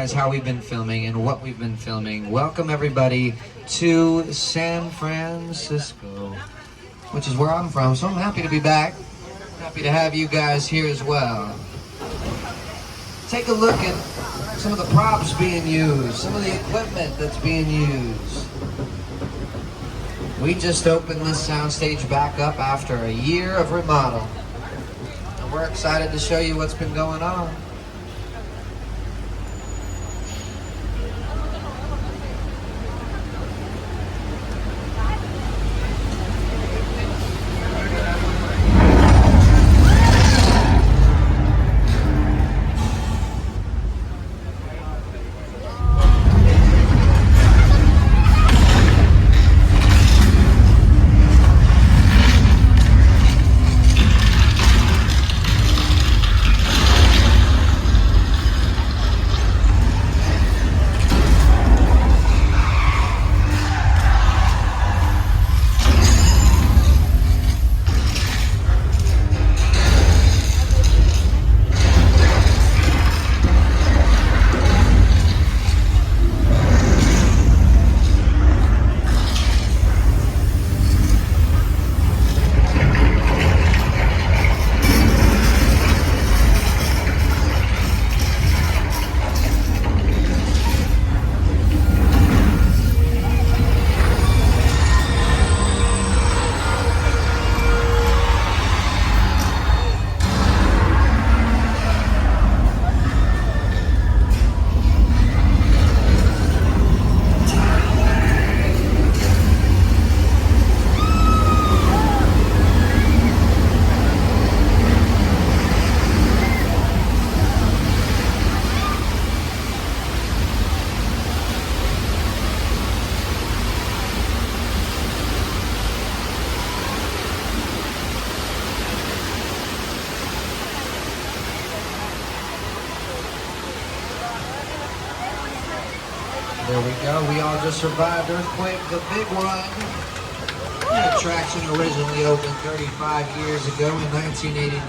How we've been filming and what we've been filming. Welcome everybody to San Francisco, which is where I'm from, so I'm happy to be back. Happy to have you guys here as well. Take a look at some of the props being used, some of the equipment that's being used. We just opened this soundstage back up after a year of remodel, and we're excited to show you what's been going on. There we go. We all just survived Earthquake, the big one. The attraction originally opened 35 years ago in 1989.